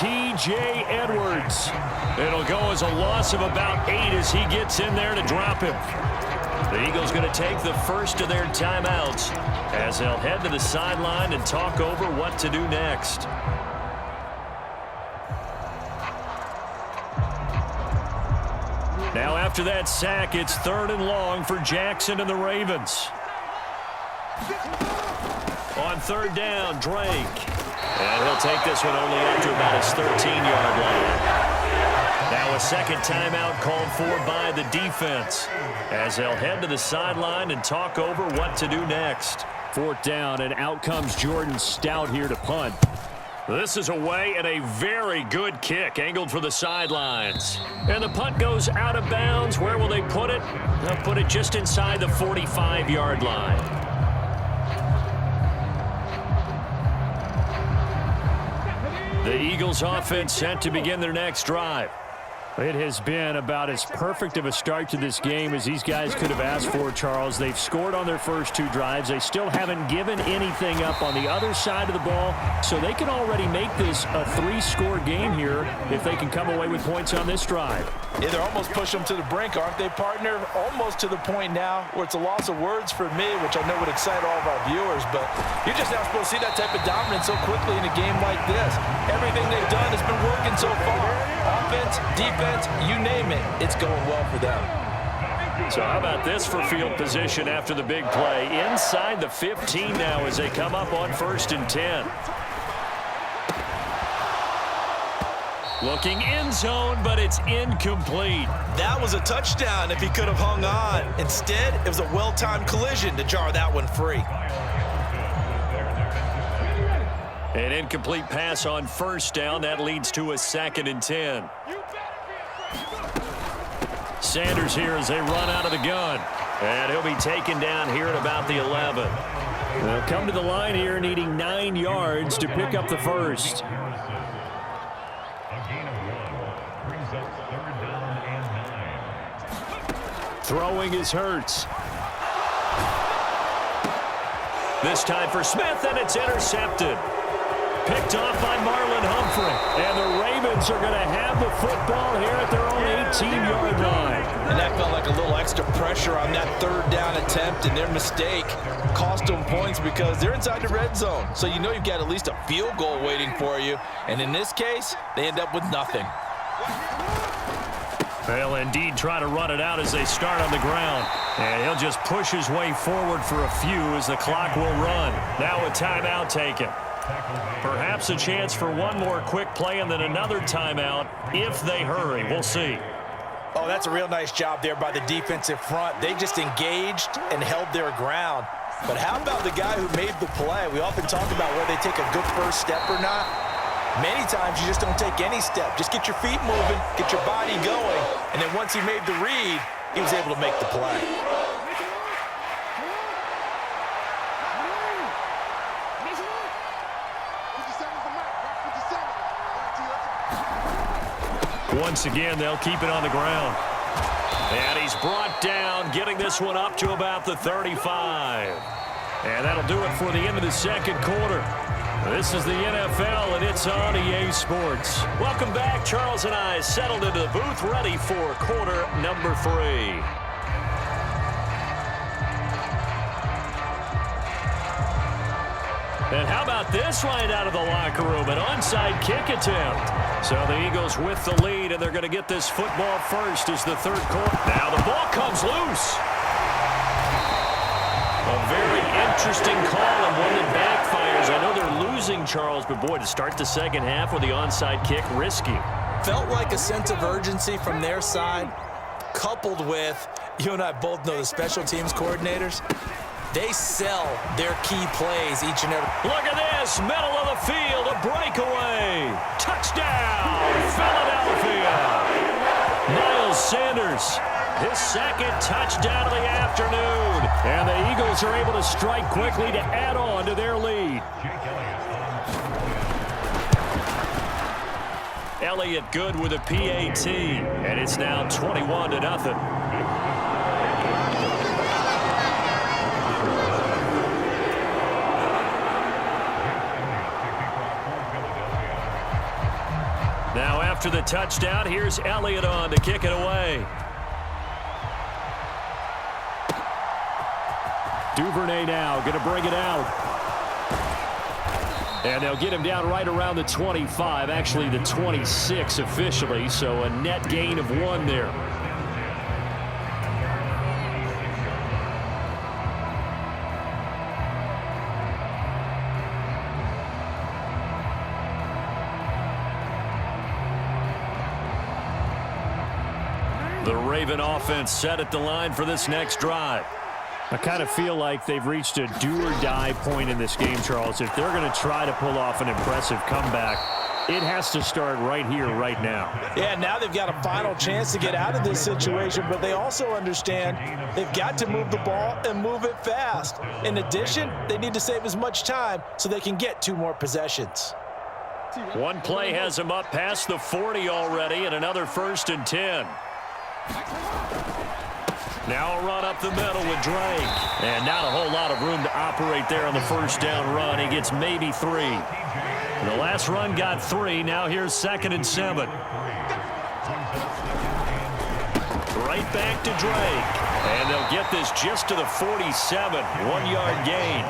T.J. Edwards. It'll go as a loss of about 8 as he gets in there to drop him. The Eagles going to take the first of their timeouts as they'll head to the sideline and talk over what to do next. Now after that sack, it's 3rd and long for Jackson and the Ravens. On 3rd down, Drake. And he'll take this one only up to about his 13-yard line. Now a second timeout called for by the defense as they'll head to the sideline and talk over what to do next. 4th down, and out comes Jordan Stout here to punt. This is away and a very good kick angled for the sidelines. And the punt goes out of bounds. Where will they put it? They'll put it just inside the 45-yard line. The Eagles offense set to begin their next drive. It has been about as perfect of a start to this game as these guys could have asked for, Charles. They've scored on their first 2 drives. They still haven't given anything up on the other side of the ball, so they can already make this a 3-score game here if they can come away with points on this drive. Yeah, they're almost pushing them to the brink, aren't they, partner? Almost to the point now where it's a loss of words for me, which I know would excite all of our viewers, but you're just not supposed to see that type of dominance so quickly in a game like this. Everything they've done has been working so far. Offense, defense, you name it, it's going well for them. So how about this for field position after the big play? Inside the 15 now as they come up on 1st and 10. Looking end zone, but it's incomplete. That was a touchdown if he could have hung on. Instead, it was a well-timed collision to jar that one free. An incomplete pass on 1st down. That leads to a 2nd and 10. Sanders here as they run out of the gun. And he'll be taken down here at about the 11. They'll come to the line here needing 9 yards to pick up the first. Throwing is Hurts. This time for Smith, and it's intercepted. Picked off by Marlon Humphrey. And the Ravens are going to have the football here at their own 18-yard line. And that felt like a little extra pressure on that 3rd down attempt, and their mistake cost them points because they're inside the red zone. So you know you've got at least a field goal waiting for you. And in this case, they end up with nothing. They'll indeed try to run it out as they start on the ground. And he'll just push his way forward for a few as the clock will run. Now a timeout taken. Perhaps a chance for one more quick play and then another timeout if they hurry. We'll see. Oh, that's a real nice job there by the defensive front. They just engaged and held their ground. But how about the guy who made the play? We often talk about whether they take a good first step or not. Many times you just don't take any step. Just get your feet moving, get your body going, and then once he made the read, he was able to make the play. Once again, they'll keep it on the ground. And he's brought down, getting this one up to about the 35. And that'll do it for the end of the second quarter. This is the NFL, and it's on EA Sports. Welcome back. Charles and I settled into the booth, ready for quarter number 3. And how about this right out of the locker room? An onside kick attempt. So the Eagles with the lead, and they're going to get this football first as the 3rd quarter. Now the ball comes loose. A very interesting call and one that backfires. I know they're losing, Charles, but boy, to start the second half with the onside kick, risky. Felt like a sense of urgency from their side, coupled with, you and I both know the special teams coordinators, they sell their key plays each and every. Look at this, middle of the field, a breakaway. Touchdown, Philadelphia. Miles Sanders, his 2nd touchdown of the afternoon. And the Eagles are able to strike quickly to add on to their lead. Elliott good with a PAT, and it's now 21-0. Now after the touchdown, here's Elliott on to kick it away. Duvernay now going to bring it out. And they'll get him down right around the 25, actually the 26 officially, so a net gain of 1 there. The Raven offense set at the line for this next drive. I kind of feel like they've reached a do-or-die point in this game, Charles. If they're going to try to pull off an impressive comeback, it has to start right here, right now. Yeah, now they've got a final chance to get out of this situation, but they also understand they've got to move the ball and move it fast. In addition, they need to save as much time so they can get 2 more possessions. One play has them up past the 40 already, and another 1st and 10. Now a run up the middle with Drake. And not a whole lot of room to operate there on the 1st down run. He gets maybe 3. The last run got 3. Now here's 2nd and 7. Right back to Drake. And they'll get this just to the 47. 1-yard gain.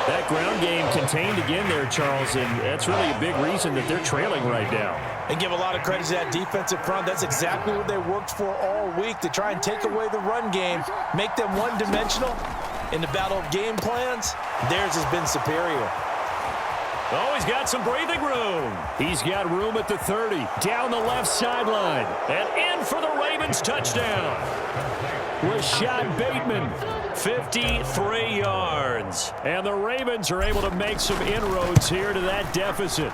That ground game contained again there, Charles, and that's really a big reason that they're trailing right now. And give a lot of credit to that defensive front. That's exactly what they worked for all week, to try and take away the run game, make them one-dimensional. In the battle of game plans, theirs has been superior. Oh, he's got some breathing room. He's got room at the 30, down the left sideline, and in for the Ravens touchdown. Rashad Bateman, 53 yards. And the Ravens are able to make some inroads here to that deficit.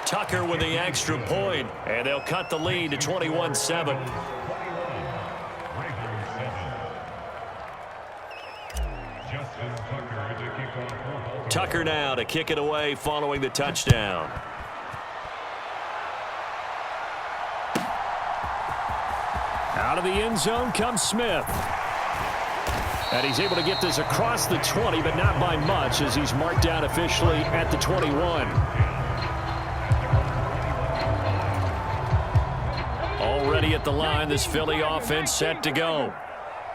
Tucker with the extra point, and they'll cut the lead to 21-7. Tucker now to kick it away following the touchdown. Out of the end zone comes Smith. And he's able to get this across the 20, but not by much, as he's marked down officially at the 21. Already at the line, this Philly offense set to go.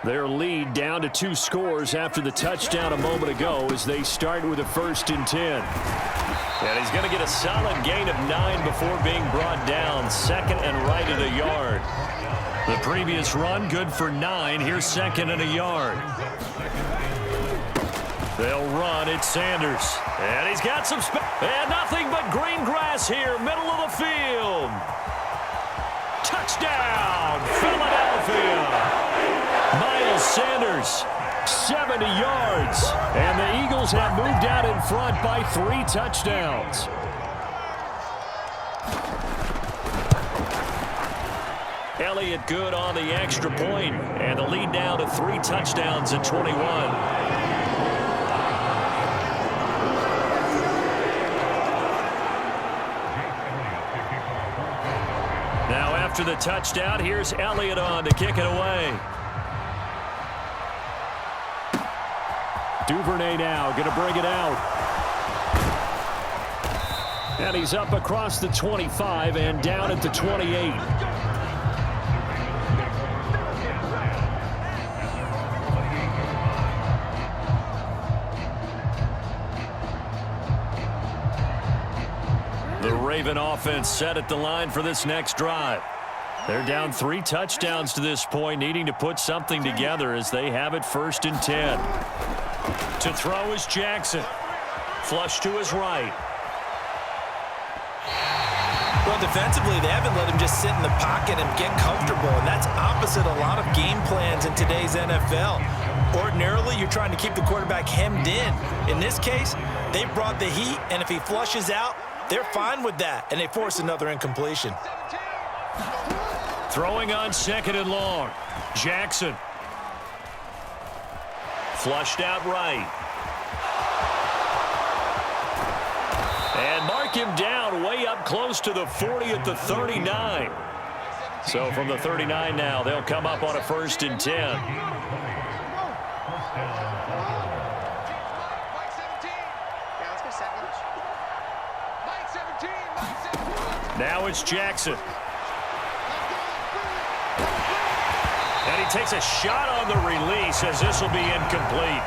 Their lead down to 2 scores after the touchdown a moment ago as they start with a 1st and 10. And he's going to get a solid gain of 9 before being brought down. 2nd and right at a yard. The previous run good for 9. Here's 2nd and a yard. They'll run. It's Sanders. And he's got some and nothing but green grass here, middle of the field. Touchdown, Philadelphia. Miles Sanders, 70 yards. And the Eagles have moved out in front by 3 touchdowns. Elliott good on the extra point, and the lead now to 3 touchdowns at 21. Now after the touchdown, here's Elliott on to kick it away. Duvernay now going to bring it out. And he's up across the 25 and down at the 28. The Raven offense set at the line for this next drive. They're down 3 touchdowns to this point, needing to put something together as they have it 1st and 10. To throw is Jackson. Flush to his right. Well, defensively, they haven't let him just sit in the pocket and get comfortable, and that's opposite a lot of game plans in today's NFL. Ordinarily, you're trying to keep the quarterback hemmed in. In this case, they brought the heat, and if he flushes out, they're fine with that, and they force another incompletion. Throwing on 2nd and long. Jackson. Flushed out right. And mark him down way up close to the 40 at the 39. So from the 39 now, they'll come up on a 1st and 10. Now it's Jackson. And he takes a shot on the release as this will be incomplete.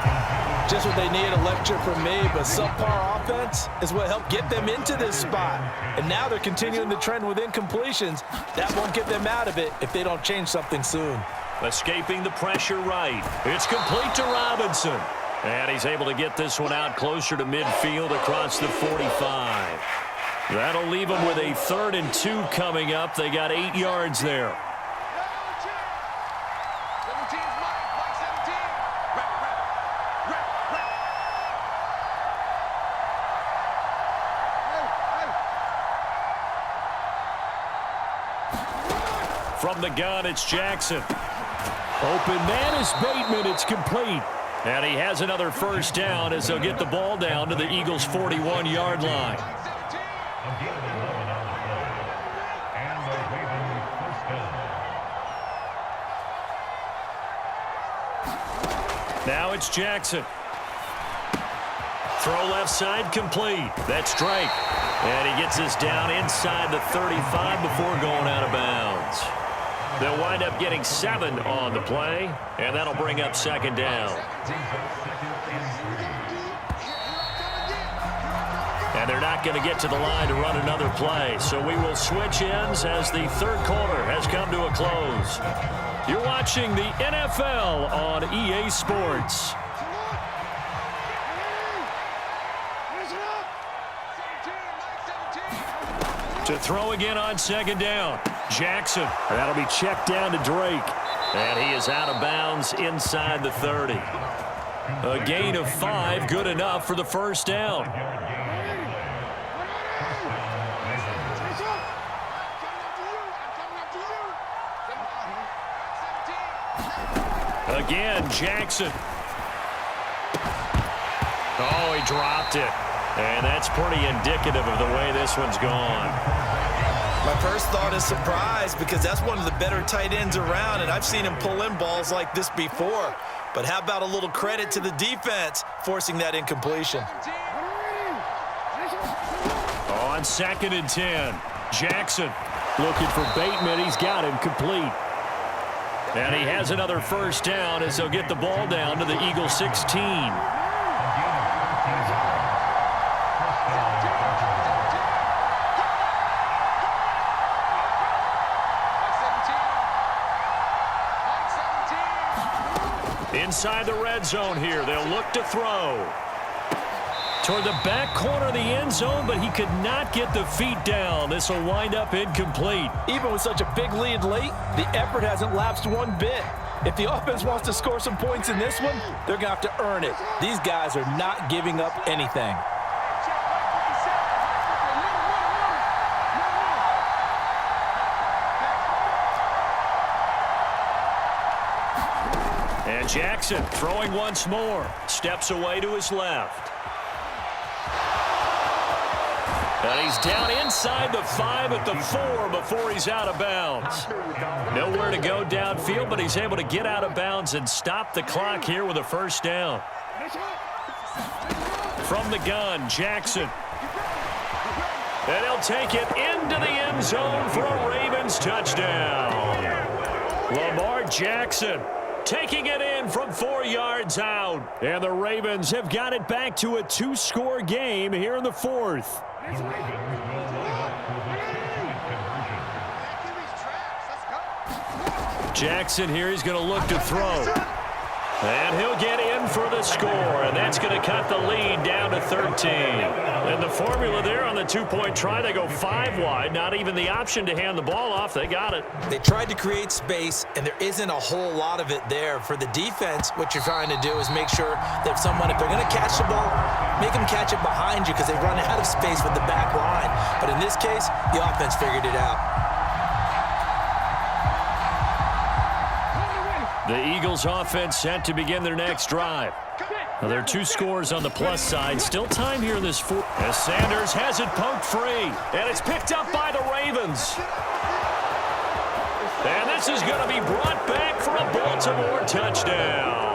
Just what they need, a lecture from me, but subpar offense is what helped get them into this spot. And now they're continuing the trend with incompletions. That won't get them out of it if they don't change something soon. Escaping the pressure right. It's complete to Robinson. And he's able to get this one out closer to midfield across the 45. That'll leave them with a 3rd and 2 coming up. They got 8 yards there. From the gun, it's Jackson. Open man is Bateman. It's complete. And he has another first down as they'll get the ball down to the Eagles' 41-yard line. Now it's Jackson. Throw left side complete. That's Drake. And he gets this down inside the 35 before going out of bounds. They'll wind up getting 7 on the play, and that'll bring up 2nd down. And they're not going to get to the line to run another play, so we will switch ends as the 3rd quarter has come to a close. You're watching the NFL on EA Sports. To throw again on 2nd down. Jackson. That'll be checked down to Drake. And he is out of bounds inside the 30. A gain of 5, good enough for the first down. Again, Jackson. Oh, he dropped it. And that's pretty indicative of the way this one's gone. My first thought is surprise because that's one of the better tight ends around, and I've seen him pull in balls like this before. But how about a little credit to the defense forcing that incompletion? On 2nd and 10, Jackson looking for Bateman. He's got him complete. And he has another first down as they'll get the ball down to the Eagles' 16. Inside the red zone here, they'll look to throw. Toward the back corner of the end zone, but he could not get the feet down. This will wind up incomplete. Even with such a big lead late, the effort hasn't lapsed one bit. If the offense wants to score some points in this one, they're going to have to earn it. These guys are not giving up anything. And Jackson throwing once more. Steps away to his left. And he's down inside the 5 at the 4 before he's out of bounds. Nowhere to go downfield, but he's able to get out of bounds and stop the clock here with a first down. From the gun, Jackson. And he'll take it into the end zone for a Ravens touchdown. Lamar Jackson taking it in from 4 yards out. And the Ravens have got it back to a 2-score game here in the 4th. Jackson here, he's going to look to throw. And he'll get in for the score, and that's going to cut the lead down to 13. And the formula there on the 2-point try, they go 5 wide, not even the option to hand the ball off. They got it. They tried to create space, and there isn't a whole lot of it there. For the defense, what you're trying to do is make sure that if they're going to catch the ball, make them catch it behind you because they run out of space with the back line. But in this case, the offense figured it out. The Eagles offense set to begin their next drive. Now, there are 2 scores on the plus side. Still time here in this 4th. As Sanders has it poked free. And it's picked up by the Ravens. And this is going to be brought back for a Baltimore touchdown.